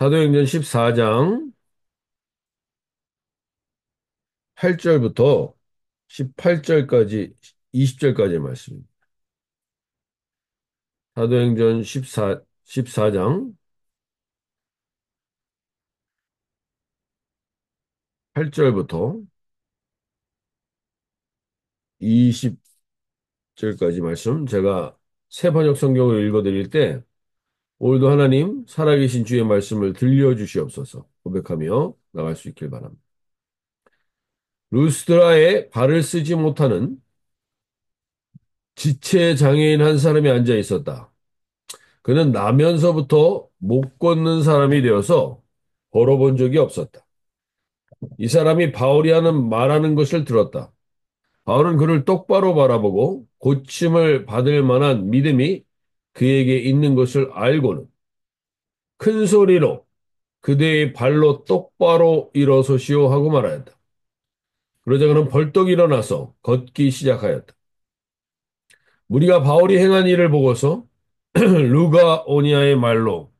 사도행전 14장 8절부터 18절까지 20절까지의 말씀입니다. 사도행전 14장 8절부터 20절까지 말씀 제가 새 번역 성경을 읽어드릴 때 오늘도 하나님 살아계신 주의 말씀을 들려주시옵소서 고백하며 나갈 수 있길 바랍니다. 루스드라에 발을 쓰지 못하는 지체 장애인 한 사람이 앉아 있었다. 그는 나면서부터 못 걷는 사람이 되어서 걸어본 적이 없었다. 이 사람이 바울이 말하는 것을 들었다. 바울은 그를 똑바로 바라보고 고침을 받을 만한 믿음이 그에게 있는 것을 알고는 큰 소리로 그대의 발로 똑바로 일어서시오 하고 말하였다. 그러자 그는 벌떡 일어나서 걷기 시작하였다. 무리가 바울이 행한 일을 보고서 루가오니아의 말로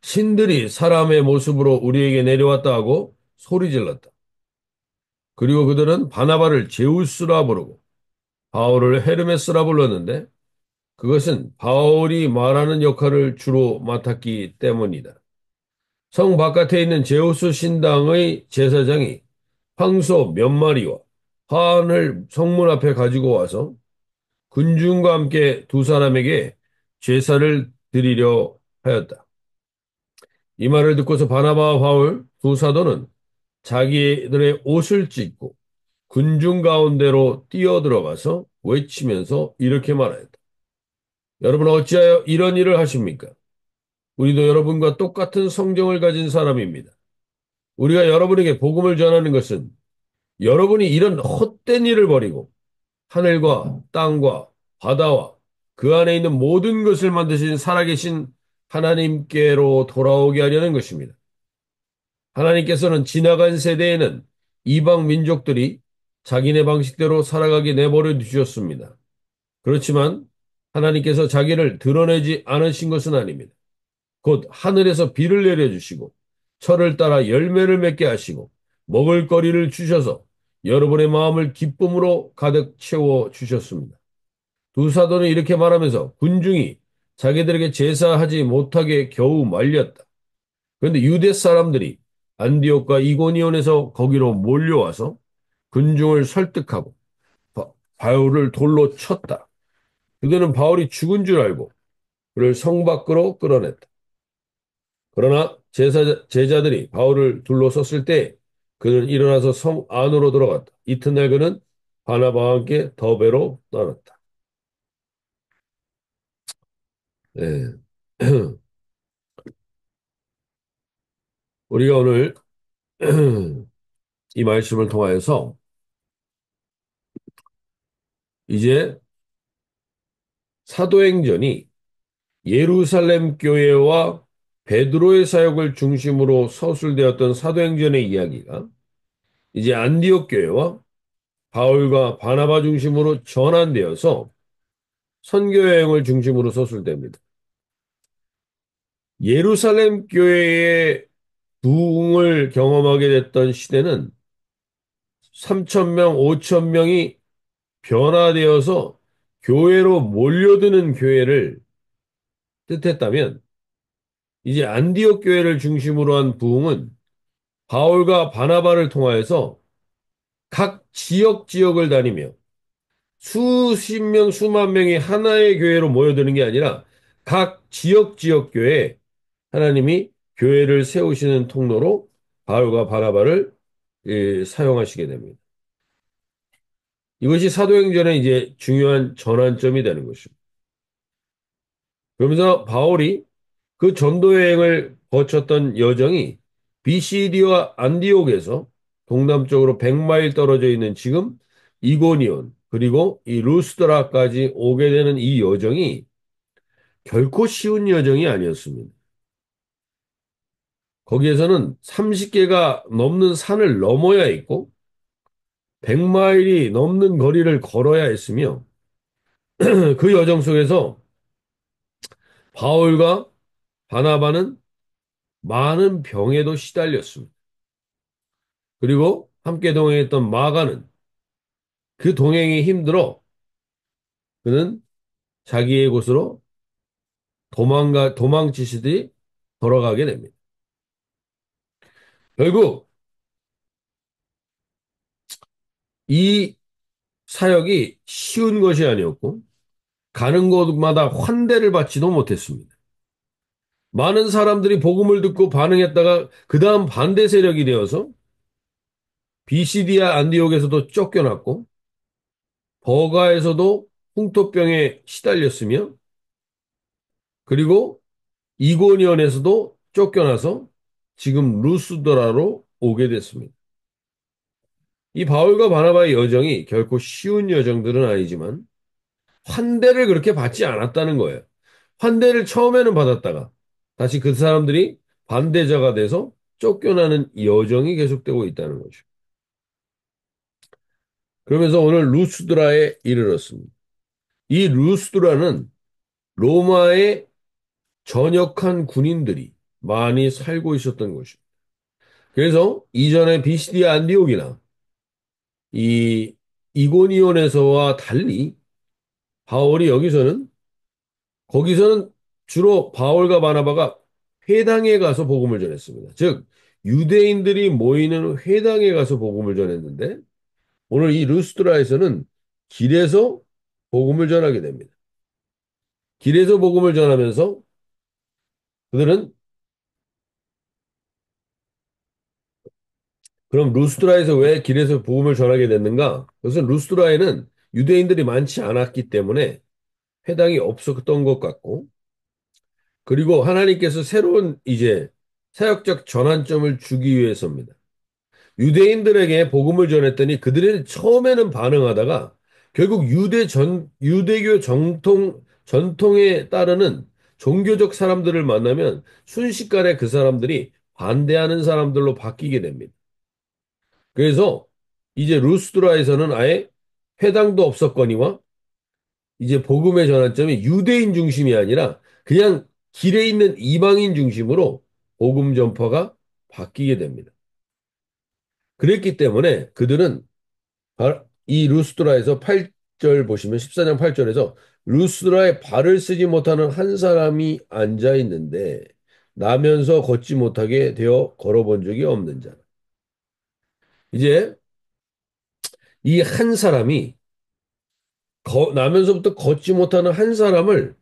신들이 사람의 모습으로 우리에게 내려왔다 하고 소리 질렀다. 그리고 그들은 바나바를 제우스라 부르고 바울을 헤르메스라 불렀는데 그것은 바울이 말하는 역할을 주로 맡았기 때문이다. 성 바깥에 있는 제우스 신당의 제사장이 황소 몇 마리와 화환을 성문 앞에 가지고 와서 군중과 함께 두 사람에게 제사를 드리려 하였다. 이 말을 듣고서 바나바와 바울 두 사도는 자기들의 옷을 찢고 군중 가운데로 뛰어들어가서 외치면서 이렇게 말하였다. 여러분 어찌하여 이런 일을 하십니까? 우리도 여러분과 똑같은 성경을 가진 사람입니다. 우리가 여러분에게 복음을 전하는 것은 여러분이 이런 헛된 일을 버리고 하늘과 땅과 바다와 그 안에 있는 모든 것을 만드신 살아계신 하나님께로 돌아오게 하려는 것입니다. 하나님께서는 지나간 세대에는 이방 민족들이 자기네 방식대로 살아가게 내버려 두셨습니다. 그렇지만 하나님께서 자기를 드러내지 않으신 것은 아닙니다. 곧 하늘에서 비를 내려주시고 철을 따라 열매를 맺게 하시고 먹을거리를 주셔서 여러분의 마음을 기쁨으로 가득 채워 주셨습니다. 두 사도는 이렇게 말하면서 군중이 자기들에게 제사하지 못하게 겨우 말렸다. 그런데 유대 사람들이 안디옥과 이고니온에서 거기로 몰려와서 군중을 설득하고 바울을 돌로 쳤다. 그들은 바울이 죽은 줄 알고 그를 성 밖으로 끌어냈다. 그러나 제자들이 바울을 둘러섰을 때 그는 일어나서 성 안으로 들어갔다. 이튿날 그는 바나바와 함께 더베로 떠났다. 네. 우리가 오늘 이 말씀을 통하여서 이제 사도행전이 예루살렘 교회와 베드로의 사역을 중심으로 서술되었던 사도행전의 이야기가 이제 안디옥 교회와 바울과 바나바 중심으로 전환되어서 선교 여행을 중심으로 서술됩니다. 예루살렘 교회의 부흥을 경험하게 됐던 시대는 3천 명, 5천 명이 변화되어서 교회로 몰려드는 교회를 뜻했다면 이제 안디옥 교회를 중심으로 한 부흥은 바울과 바나바를 통하여서 각 지역을 다니며 수십 명, 수만 명이 하나의 교회로 모여드는 게 아니라 각 지역 교회에 하나님이 교회를 세우시는 통로로 바울과 바나바를 사용하시게 됩니다. 이것이 사도행전의 이제 중요한 전환점이 되는 것입니다. 그러면서 바울이 그 전도 여행을 거쳤던 여정이 비시디와 안디옥에서 동남쪽으로 100마일 떨어져 있는 지금 이고니온 그리고 이 루스드라까지 오게 되는 이 여정이 결코 쉬운 여정이 아니었습니다. 거기에서는 30개가 넘는 산을 넘어야 했고 100마일이 넘는 거리를 걸어야 했으며 그 여정 속에서 바울과 바나바는 많은 병에도 시달렸습니다. 그리고 함께 동행했던 마가는 그 동행이 힘들어 그는 자기의 곳으로 도망치시듯이 돌아가게 됩니다. 결국 이 사역이 쉬운 것이 아니었고 가는 곳마다 환대를 받지도 못했습니다. 많은 사람들이 복음을 듣고 반응했다가 그 다음 반대 세력이 되어서 비시디아 안디옥에서도 쫓겨났고 버가에서도 홍토병에 시달렸으며 그리고 이고니온에서도 쫓겨나서 지금 루스드라로 오게 됐습니다. 이 바울과 바나바의 여정이 결코 쉬운 여정들은 아니지만 환대를 그렇게 받지 않았다는 거예요. 환대를 처음에는 받았다가 다시 그 사람들이 반대자가 돼서 쫓겨나는 여정이 계속되고 있다는 거죠. 그러면서 오늘 루스드라에 이르렀습니다. 이 루스드라는 로마의 전역한 군인들이 많이 살고 있었던 곳이죠. 그래서 이전에 비시디아 안디옥이나 이 이고니온에서와 달리 바울이 거기서는 주로 바울과 바나바가 회당에 가서 복음을 전했습니다. 즉 유대인들이 모이는 회당에 가서 복음을 전했는데 오늘 이 루스드라에서는 길에서 복음을 전하게 됩니다. 길에서 복음을 전하면서 그들은 그럼 루스드라에서 왜 길에서 복음을 전하게 됐는가? 그것은 루스드라에는 유대인들이 많지 않았기 때문에 회당이 없었던 것 같고 그리고 하나님께서 새로운 이제 사역적 전환점을 주기 위해서입니다. 유대인들에게 복음을 전했더니 그들은 처음에는 반응하다가 결국 유대교 전통에 따르는 종교적 사람들을 만나면 순식간에 그 사람들이 반대하는 사람들로 바뀌게 됩니다. 그래서 이제 루스드라에서는 아예 회당도 없었거니와 이제 복음의 전환점이 유대인 중심이 아니라 그냥 길에 있는 이방인 중심으로 복음 전파가 바뀌게 됩니다. 그랬기 때문에 그들은 이 루스드라에서 8절 보시면 14장 8절에서 루스드라에 발을 쓰지 못하는 한 사람이 앉아 있는데 나면서 걷지 못하게 되어 걸어본 적이 없는 자. 이제 이 한 사람이 나면서부터 걷지 못하는 한 사람을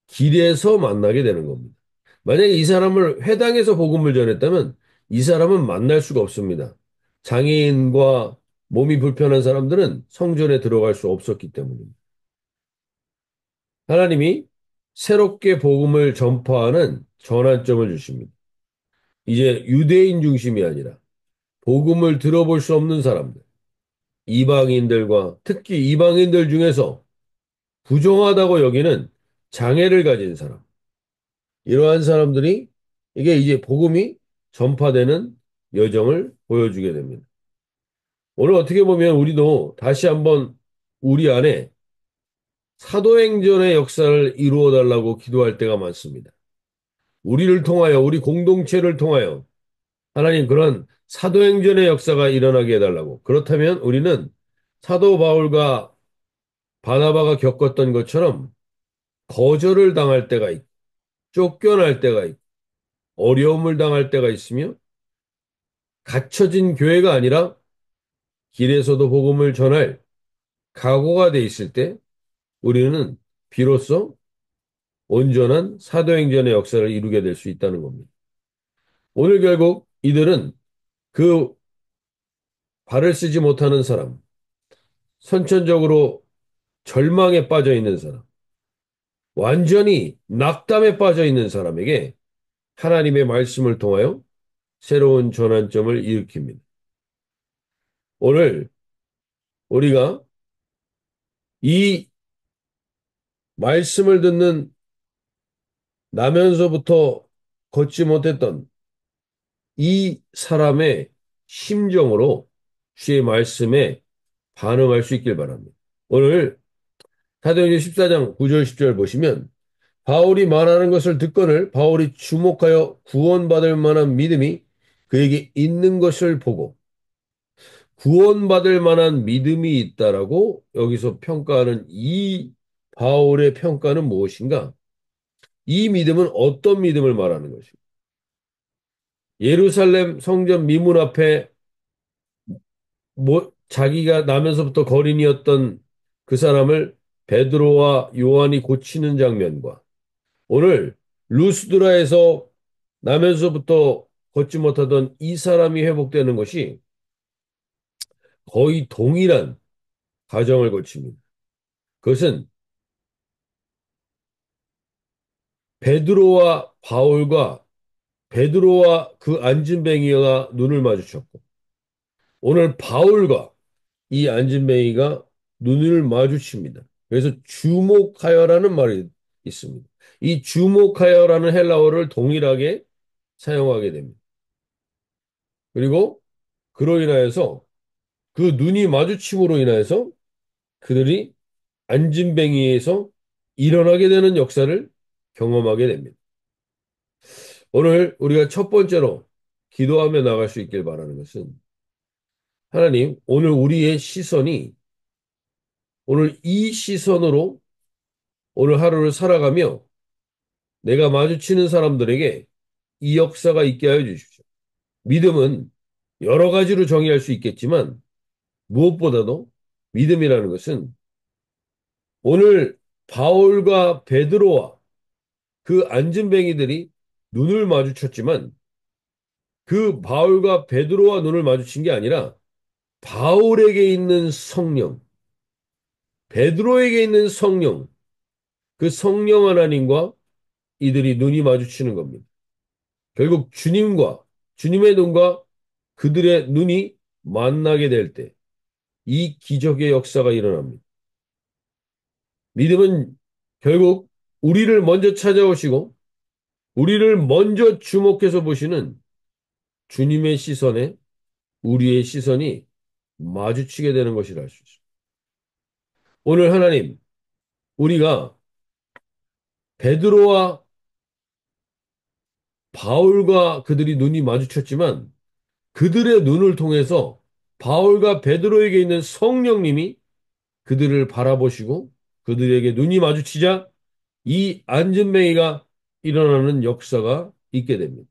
길에서 만나게 되는 겁니다. 만약에 이 사람을 회당에서 복음을 전했다면 이 사람은 만날 수가 없습니다. 장애인과 몸이 불편한 사람들은 성전에 들어갈 수 없었기 때문입니다. 하나님이 새롭게 복음을 전파하는 전환점을 주십니다. 이제 유대인 중심이 아니라 복음을 들어볼 수 없는 사람들, 이방인들과 특히 이방인들 중에서 부정하다고 여기는 장애를 가진 사람, 이러한 사람들이 이게 이제 복음이 전파되는 여정을 보여주게 됩니다. 오늘 어떻게 보면 우리도 다시 한번 우리 안에 사도행전의 역사를 이루어 달라고 기도할 때가 많습니다. 우리를 통하여, 우리 공동체를 통하여 하나님 그런 사도행전의 역사가 일어나게 해달라고. 그렇다면 우리는 사도 바울과 바나바가 겪었던 것처럼 거절을 당할 때가 있고, 쫓겨날 때가 있고, 어려움을 당할 때가 있으며, 갇혀진 교회가 아니라 길에서도 복음을 전할 각오가 돼 있을 때 우리는 비로소 온전한 사도행전의 역사를 이루게 될 수 있다는 겁니다. 오늘 결국 이들은 그 발을 쓰지 못하는 사람, 선천적으로 절망에 빠져 있는 사람, 완전히 낙담에 빠져 있는 사람에게 하나님의 말씀을 통하여 새로운 전환점을 일으킵니다. 오늘 우리가 이 말씀을 듣는 나면서부터 걷지 못했던 이 사람의 심정으로 주의 말씀에 반응할 수 있길 바랍니다. 오늘 사도행전 14장 9절 10절 보시면 바울이 말하는 것을 듣거늘 바울이 주목하여 구원받을 만한 믿음이 그에게 있는 것을 보고 구원받을 만한 믿음이 있다라고 여기서 평가하는 이 바울의 평가는 무엇인가? 이 믿음은 어떤 믿음을 말하는 것인가? 예루살렘 성전 미문 앞에 자기가 나면서부터 거린이었던 그 사람을 베드로와 요한이 고치는 장면과 오늘 루스드라에서 나면서부터 걷지 못하던 이 사람이 회복되는 것이 거의 동일한 과정을 거칩니다. 그것은 베드로와 바울과 베드로와 그 안진뱅이가 눈을 마주쳤고 오늘 바울과 이 안진뱅이가 눈을 마주칩니다. 그래서 주목하여라는 말이 있습니다. 이 주목하여라는 헬라어를 동일하게 사용하게 됩니다. 그리고 그로 인하여서 그 눈이 마주침으로 인하여서 그들이 안진뱅이에서 일어나게 되는 역사를 경험하게 됩니다. 오늘 우리가 첫 번째로 기도하며 나갈 수 있길 바라는 것은 하나님, 오늘 우리의 시선이 오늘 이 시선으로 오늘 하루를 살아가며 내가 마주치는 사람들에게 이 역사가 있게 하여 주십시오. 믿음은 여러 가지로 정의할 수 있겠지만 무엇보다도 믿음이라는 것은 오늘 바울과 베드로와 그 안진뱅이들이 눈을 마주쳤지만 그 바울과 베드로와 눈을 마주친 게 아니라 바울에게 있는 성령, 베드로에게 있는 성령, 그 성령 하나님과 이들이 눈이 마주치는 겁니다. 결국 주님의 눈과 그들의 눈이 만나게 될 때, 이 기적의 역사가 일어납니다. 믿음은 결국 우리를 먼저 찾아오시고, 우리를 먼저 주목해서 보시는 주님의 시선에 우리의 시선이 마주치게 되는 것이라 할 수 있습니다. 오늘 하나님, 우리가 베드로와 바울과 그들이 눈이 마주쳤지만 그들의 눈을 통해서 바울과 베드로에게 있는 성령님이 그들을 바라보시고 그들에게 눈이 마주치자 이 안전뱅이가 일어나는 역사가 있게 됩니다.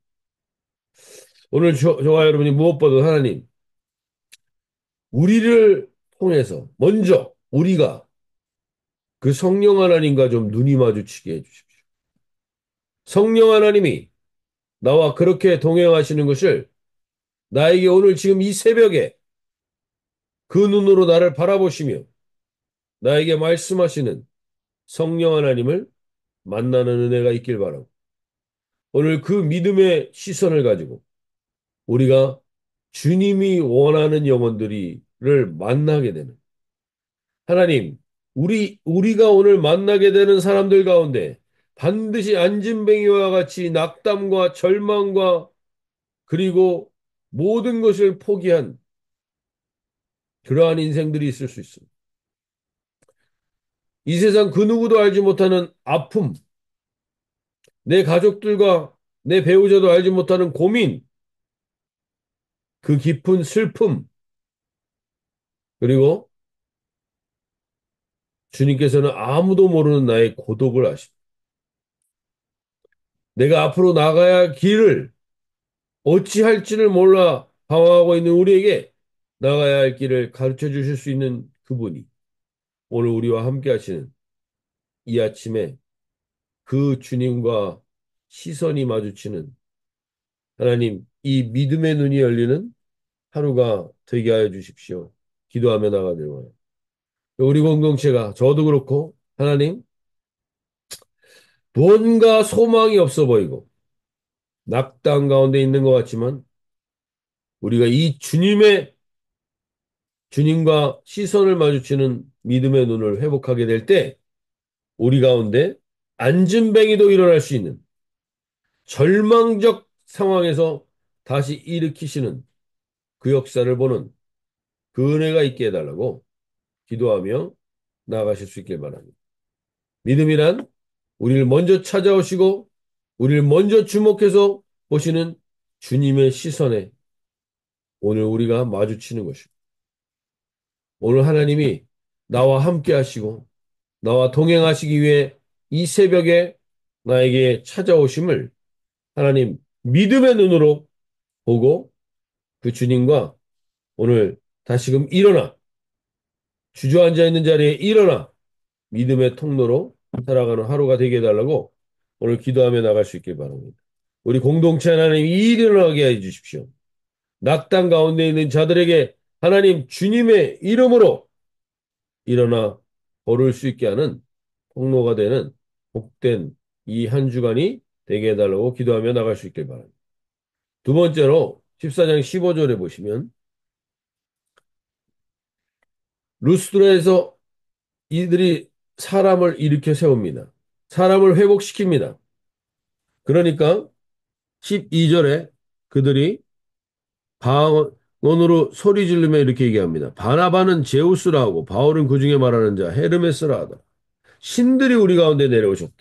오늘 저와 여러분이 무엇보다 하나님, 우리를 통해서 먼저 우리가 그 성령 하나님과 좀 눈이 마주치게 해주십시오. 성령 하나님이 나와 그렇게 동행하시는 것을 나에게 오늘 지금 이 새벽에 그 눈으로 나를 바라보시며 나에게 말씀하시는 성령 하나님을 만나는 은혜가 있길 바라고 오늘 그 믿음의 시선을 가지고 우리가 주님이 원하는 영혼들이를 만나게 되는 하나님, 우리가 오늘 만나게 되는 사람들 가운데 반드시 안진뱅이와 같이 낙담과 절망과 그리고 모든 것을 포기한 그러한 인생들이 있을 수 있습니다. 이 세상 그 누구도 알지 못하는 아픔, 내 가족들과 내 배우자도 알지 못하는 고민, 그 깊은 슬픔, 그리고 주님께서는 아무도 모르는 나의 고독을 아십니다. 내가 앞으로 나가야 할 길을 어찌할지를 몰라 방황하고 있는 우리에게 나가야 할 길을 가르쳐 주실 수 있는 그분이 오늘 우리와 함께 하시는 이 아침에 그 주님과 시선이 마주치는 하나님, 이 믿음의 눈이 열리는 하루가 되게 하여 주십시오. 기도하며 나가려고요. 우리 공동체가 저도 그렇고 하나님 뭔가 소망이 없어 보이고 낙담 가운데 있는 것 같지만 우리가 이 주님과 시선을 마주치는 믿음의 눈을 회복하게 될 때 우리 가운데 안진뱅이도 일어날 수 있는 절망적 상황에서 다시 일으키시는 그 역사를 보는 그 은혜가 있게 해달라고 기도하며 나아가실 수 있길 바랍니다. 믿음이란 우리를 먼저 찾아오시고 우리를 먼저 주목해서 보시는 주님의 시선에 오늘 우리가 마주치는 것입니다. 오늘 하나님이 나와 함께 하시고 나와 동행하시기 위해 이 새벽에 나에게 찾아오심을 하나님 믿음의 눈으로 보고 그 주님과 오늘 다시금 일어나 주저앉아 있는 자리에 일어나 믿음의 통로로 살아가는 하루가 되게 해달라고 오늘 기도하며 나갈 수 있길 바랍니다. 우리 공동체 하나님 일어나게 해 주십시오. 낙담 가운데 있는 자들에게 하나님 주님의 이름으로 일어나 걸을 수 있게 하는 통로가 되는 복된 이 한 주간이 되게 해달라고 기도하며 나갈 수 있길 바랍니다. 두 번째로 14장 15절에 보시면 루스드라에서 이들이 사람을 일으켜 세웁니다. 사람을 회복시킵니다. 그러니까 12절에 그들이 바원으로 소리 지르며 이렇게 얘기합니다. 바나바는 제우스라 하고 바울은 그 중에 말하는 자 헤르메스라 하다. 신들이 우리 가운데 내려오셨다.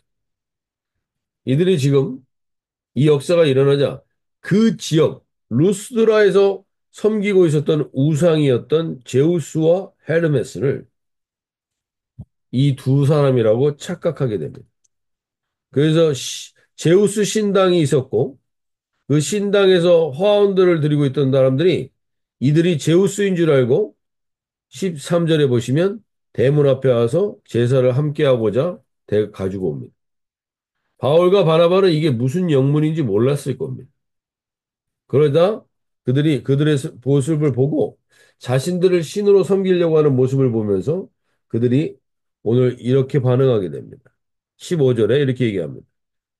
이들이 지금 이 역사가 일어나자 그 지역 루스드라에서 섬기고 있었던 우상이었던 제우스와 헤르메스를 이 두 사람이라고 착각하게 됩니다. 그래서 제우스 신당이 있었고 그 신당에서 화원들을 드리고 있던 사람들이 이들이 제우스인 줄 알고 13절에 보시면 대문 앞에 와서 제사를 함께 하고자 가지고 옵니다. 바울과 바나바는 이게 무슨 영문인지 몰랐을 겁니다. 그러다 그들이 그들의 모습을 보고 자신들을 신으로 섬기려고 하는 모습을 보면서 그들이 오늘 이렇게 반응하게 됩니다. 15절에 이렇게 얘기합니다.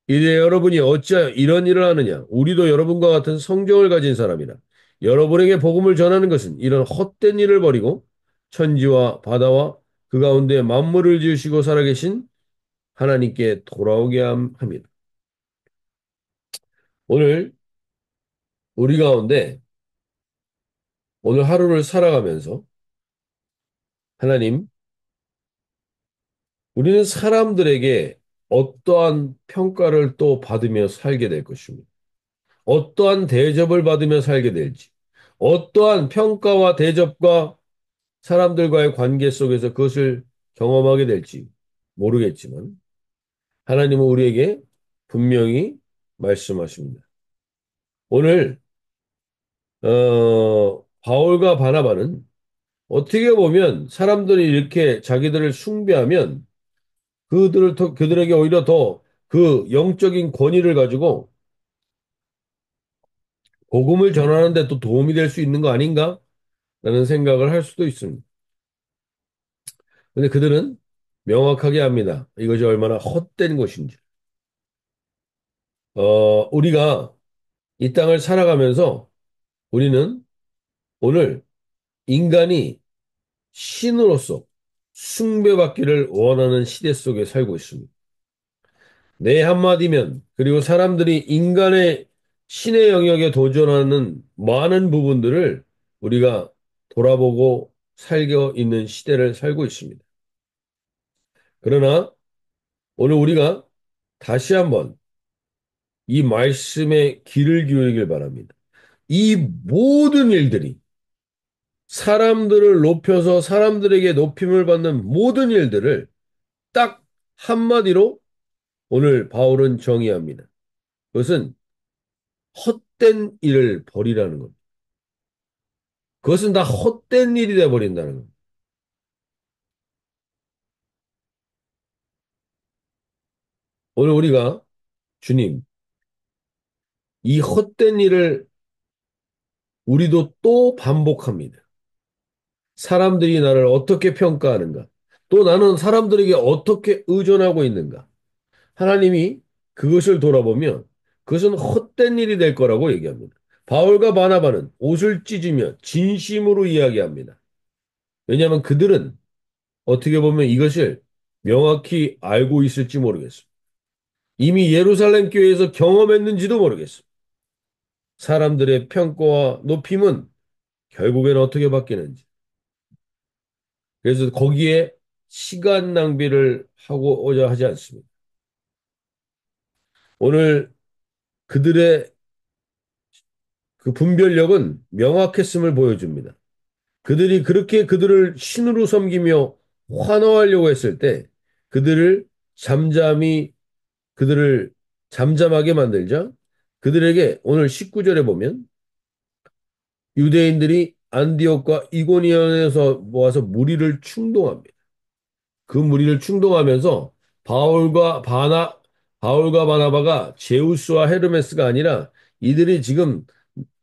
이제 여러분이 어찌하여 이런 일을 하느냐? 우리도 여러분과 같은 성경을 가진 사람이라. 여러분에게 복음을 전하는 것은 이런 헛된 일을 버리고 천지와 바다와 그 가운데 만물을 지으시고 살아계신 하나님께 돌아오게 합니다. 오늘 우리 가운데 오늘 하루를 살아가면서 하나님, 우리는 사람들에게 어떠한 평가를 또 받으며 살게 될 것입니다. 어떠한 대접을 받으며 살게 될지, 어떠한 평가와 대접과 사람들과의 관계 속에서 그것을 경험하게 될지 모르겠지만, 하나님은 우리에게 분명히 말씀하십니다. 오늘, 바울과 바나바는 어떻게 보면 사람들이 이렇게 자기들을 숭배하면 그들에게 오히려 더 그 영적인 권위를 가지고 복음을 전하는 데 또 도움이 될 수 있는 거 아닌가? 라는 생각을 할 수도 있습니다. 근데 그들은 명확하게 합니다. 이것이 얼마나 헛된 것인지. 우리가 이 땅을 살아가면서 우리는 오늘 인간이 신으로서 숭배받기를 원하는 시대 속에 살고 있습니다. 내 한마디면 그리고 사람들이 인간의 신의 영역에 도전하는 많은 부분들을 우리가 돌아보고 살고 있는 시대를 살고 있습니다. 그러나 오늘 우리가 다시 한번 이 말씀에 귀를 기울이길 바랍니다. 이 모든 일들이 사람들을 높여서 사람들에게 높임을 받는 모든 일들을 딱 한마디로 오늘 바울은 정의합니다. 그것은 헛된 일을 벌이라는 겁니다. 그것은 다 헛된 일이 되어 버린다는 겁니다. 오늘 우리가 주님, 이 헛된 일을 우리도 또 반복합니다. 사람들이 나를 어떻게 평가하는가? 또 나는 사람들에게 어떻게 의존하고 있는가? 하나님이 그것을 돌아보면 그것은 헛된 일이 될 거라고 얘기합니다. 바울과 바나바는 옷을 찢으며 진심으로 이야기합니다. 왜냐하면 그들은 어떻게 보면 이것을 명확히 알고 있을지 모르겠습니다. 이미 예루살렘 교회에서 경험했는지도 모르겠습니다. 사람들의 평가와 높임은 결국에는 어떻게 바뀌는지. 그래서 거기에 시간 낭비를 하고자 하지 않습니다. 오늘 그들의 그 분별력은 명확했음을 보여줍니다. 그들이 그렇게 그들을 신으로 섬기며 환호하려고 했을 때 그들을 잠잠히 그들을 잠잠하게 만들자 그들에게 오늘 19절에 보면 유대인들이 안디옥과 이고니온에서 모아서 무리를 충동합니다. 그 무리를 충동하면서 바울과 바나 바울과 바나바가 제우스와 헤르메스가 아니라 이들이 지금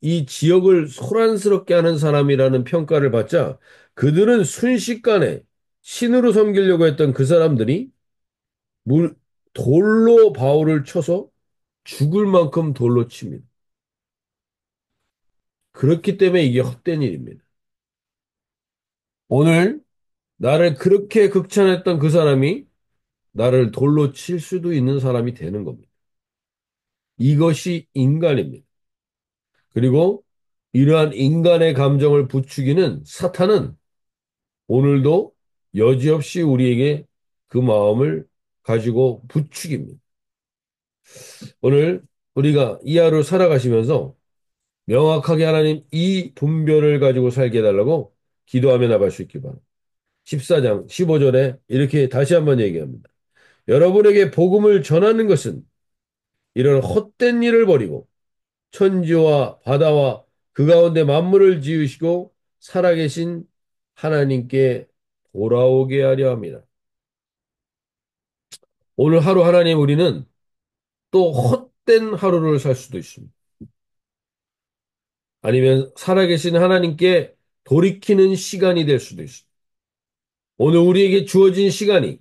이 지역을 소란스럽게 하는 사람이라는 평가를 받자 그들은 순식간에 신으로 섬기려고 했던 그 사람들이 물, 돌로 바울을 쳐서 죽을 만큼 돌로 칩니다. 그렇기 때문에 이게 헛된 일입니다. 오늘 나를 그렇게 극찬했던 그 사람이 나를 돌로 칠 수도 있는 사람이 되는 겁니다. 이것이 인간입니다. 그리고 이러한 인간의 감정을 부추기는 사탄은 오늘도 여지없이 우리에게 그 마음을 가지고 부추깁니다. 오늘 우리가 이 하루 살아가시면서 명확하게 하나님 이 분별을 가지고 살게 해달라고 기도하며 나갈 수 있기 바랍니다. 14장 15절에 이렇게 다시 한번 얘기합니다. 여러분에게 복음을 전하는 것은 이런 헛된 일을 버리고 천지와 바다와 그 가운데 만물을 지으시고 살아계신 하나님께 돌아오게 하려 합니다. 오늘 하루 하나님 우리는 또 헛된 하루를 살 수도 있습니다. 아니면 살아계신 하나님께 돌이키는 시간이 될 수도 있습니다. 오늘 우리에게 주어진 시간이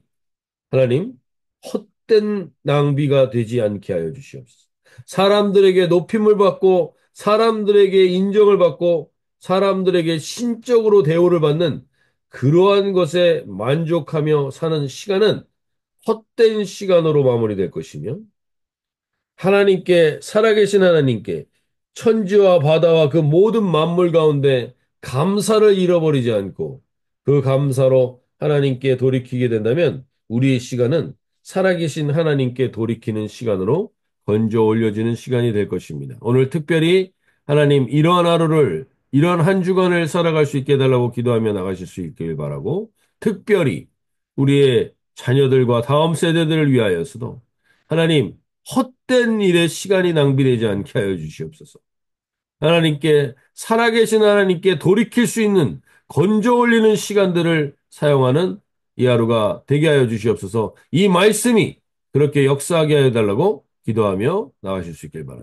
하나님 헛된 낭비가 되지 않게 하여 주시옵소서. 사람들에게 높임을 받고 사람들에게 인정을 받고 사람들에게 신적으로 대우를 받는 그러한 것에 만족하며 사는 시간은 헛된 시간으로 마무리될 것이며 하나님께 살아계신 하나님께 천지와 바다와 그 모든 만물 가운데 감사를 잃어버리지 않고 그 감사로 하나님께 돌이키게 된다면 우리의 시간은 살아계신 하나님께 돌이키는 시간으로 건져 올려지는 시간이 될 것입니다. 오늘 특별히 하나님 이러한 하루를 이러한 한 주간을 살아갈 수 있게 해달라고 기도하며 나가실 수 있길 바라고 특별히 우리의 자녀들과 다음 세대들을 위하여서도 하나님 헛된 일에 시간이 낭비되지 않게 하여 주시옵소서. 하나님께 살아계신 하나님께 돌이킬 수 있는 건져 올리는 시간들을 사용하는 이 하루가 되게 하여 주시옵소서. 이 말씀이 그렇게 역사하게 하여 달라고 기도하며 나가실 수 있길 바랍니다.